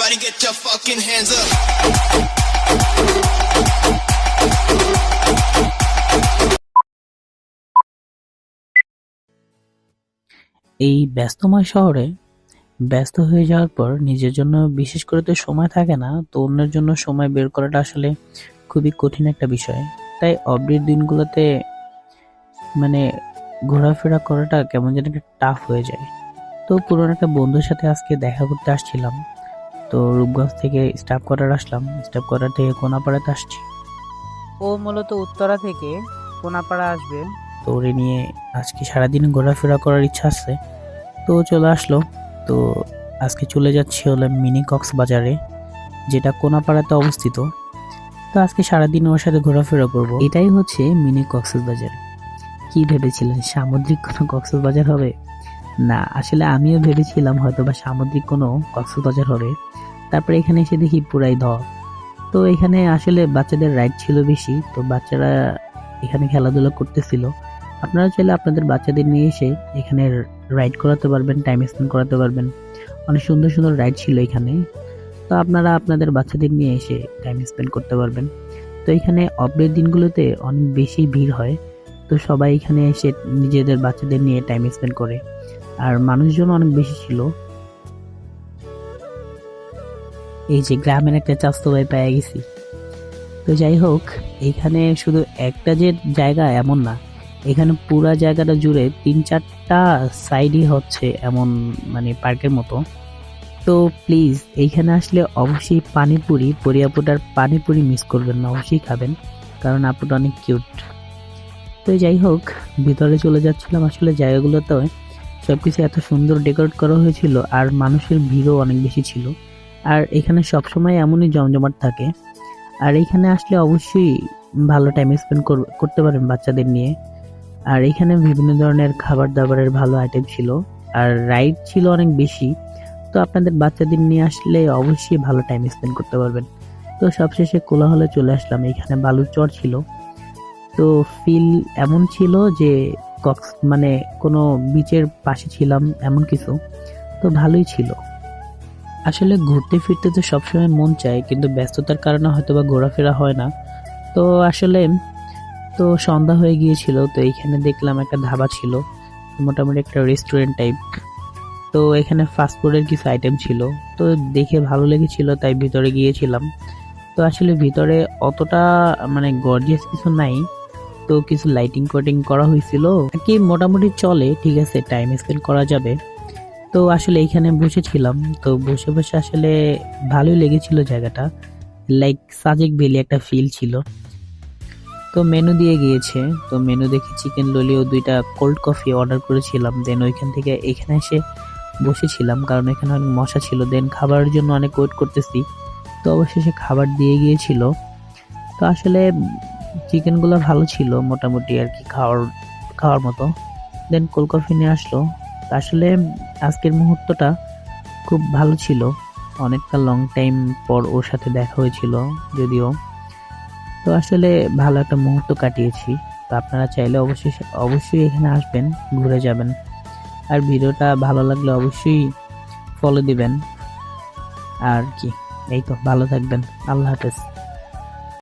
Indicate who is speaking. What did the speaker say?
Speaker 1: Everybody get your fucking hands up.
Speaker 2: এই ব্যস্তময় শহরে ব্যস্ত হয়ে যাওয়ার পর নিজের জন্য বিশেষ করে তো সময় থাকে না, তো অন্যের জন্য সময় বের করাটা আসলে খুবই কঠিন একটা বিষয়। তাই অবসর দিনগুলোতে মানে ঘোরাফেরা করাটা কেমন যেন একটা টাফ হয়ে যায়। তো পুরনো একটা বন্ধুর সাথে আজকে দেখা করতে আসছিলাম। তো রূপগঞ্জ থেকে স্টাফ কোয়ার্টার আসলাম, স্টাফ কোয়ার্টার থেকে কোনাপাড়াতে আসছি।
Speaker 3: ও মূলত উত্তরা থেকে কোনাপাড়া আসবে।
Speaker 2: তো ওরে নিয়ে আজকে সারাদিন ঘোরাফেরা করার ইচ্ছা আছে, তো চলে আসলো। তো আজকে চলে যাচ্ছি হলো মিনি কক্সবাজারে, যেটা কোনাপাড়াতে অবস্থিত। তো আজকে সারাদিন ওর সাথে ঘোরাফেরা করব। এটাই হচ্ছে মিনি কক্সবাজার। কি ভেবেছিলেন সামুদ্রিক কোনো কক্সবাজার হবে? না, আসলে আমিও ভেবেছিলাম হয়তো বা সামুদ্রিক কোনো কক্সবাজার হবে। তারপরে এখানে এসে দেখি পুরাই ধপ। তো এখানে আসলে বাচ্চাদের রাইড ছিল বেশি, তো বাচ্চারা এখানে খেলাধুলা করতেছিল। আপনারা চাইলে আপনাদের বাচ্চাদের নিয়ে এসে এখানে রাইড করাতে পারবেন, টাইম স্পেন্ড করাতে পারবেন। অনেক সুন্দর সুন্দর রাইড ছিল এখানে, তো আপনারা আপনাদের বাচ্চাদের নিয়ে এসে টাইম স্পেন্ড করতে পারবেন। তো এখানে অফডের দিনগুলোতে অনেক বেশি ভিড় হয়, তো সবাই এখানে এসে নিজেদের বাচ্চাদের নিয়ে টাইম স্পেন্ড করে। আর মানুষজন অনেক বেশি ছিল। এই যে গ্রামের একটা চাস্তো ভাই পেয়ে গেছি। তো যাই হোক, এখানে শুধু একটা যে জায়গা এমন না, এখানে পুরা জায়গাটা জুড়ে 3-4টা সাইডই হচ্ছে এমন পার্কের মতো। তো প্লিজ এইখানে আসলে অবশ্যই পানিপুরি, পরিয়াপুটার পানিপুরি মিস করবেন না, অবশ্যই খাবেন, কারণ আপুটা অনেক কিউট। তো যাই হোক, ভিতরে চলে যাচ্ছিলাম। আসলে জায়গাগুলোতে সবকিছু এত সুন্দর ডেকোরেট করা হয়েছিল, আর মানুষের ভিড়ও অনেক বেশি ছিল। আর এখানে সবসময় এমনই জমজমাট থাকে। আর এখানে আসলে অবশ্যই ভালো টাইম স্পেন্ড করতে পারেন বাচ্চাদের নিয়ে। আর এখানে বিভিন্ন ধরনের খাবার দাবারের ভালো আইটেম ছিল, আর রাইড ছিল অনেক বেশি। তো আপনাদের বাচ্চাদের নিয়ে আসলে অবশ্যই ভালো টাইম স্পেন্ড করতে পারবেন। তো সবশেষে কোলাহলে চলে আসলাম। এখানে বালুর চর ছিল। তো ফিল এমন ছিল যে কোনো বিচের পাশে ছিলাম এমন কিছু। তো ভালোই ছিল। আসলে ঘুরতে ফিরতে তো সবসময় মন চায়, কিন্তু ব্যস্ততার কারণে হয়তো বা ঘোরাফেরা হয় না। তো আসলে তো সন্ধ্যা হয়ে গিয়েছিল, তো এইখানে দেখলাম একটা ধাবা ছিল, মোটামুটি একটা রেস্টুরেন্ট টাইপ। তো এখানে ফাস্টফুডের কিছু আইটেম ছিল, তো দেখে ভালো লেগেছিল, তাই ভিতরে গিয়েছিলাম। তো আসলে ভিতরে অতটা গর্জিয়াস কিছু নাই, তো কিছু লাইটিং কোটিং করা হয়েছিল কি, মোটামুটি চলে, ঠিক আছে, টাইম স্পেন্ড করা যাবে। তো আসলে এইখানে বসেছিলাম, তো বসে বসে আসলে ভালোই লেগেছিল জায়গাটা, লাইক সাজেক ভ্যালি একটা ফিল ছিল। তো মেনু দিয়ে গিয়েছে, তো মেনু দেখে চিকেন ললি ও 2টা কোল্ড কফি অর্ডার করেছিলাম। দেন ওইখান থেকে এখানে এসে বসেছিলাম, কারণ এখানে অনেক মশা ছিল। দেন খাবারের জন্য অনেক ওয়েট করতেছি, তো অবশেষে খাবার দিয়ে গিয়েছিল। তো আসলে চিকেনগুলো ভালো ছিল মোটামুটি আর কি, খাওয়ার মতো। দেন কোল্ড কফি নিয়ে আসলো। তো আসলে আজকের মুহূর্তটা খুব ভালো ছিল, অনেকটা লং টাইম পর ওর সাথে দেখা হয়েছিল যদিও। তো আসলে ভালো একটা মুহূর্ত কাটিয়েছি। তো আপনারা চাইলে অবশ্যই এখানে আসবেন, ঘুরে যাবেন। আর ভিডিওটা ভালো লাগলে অবশ্যই ফলো দিবেন। আর কি, এই তো, ভালো থাকবেন। আল্লাহ হাফেজ।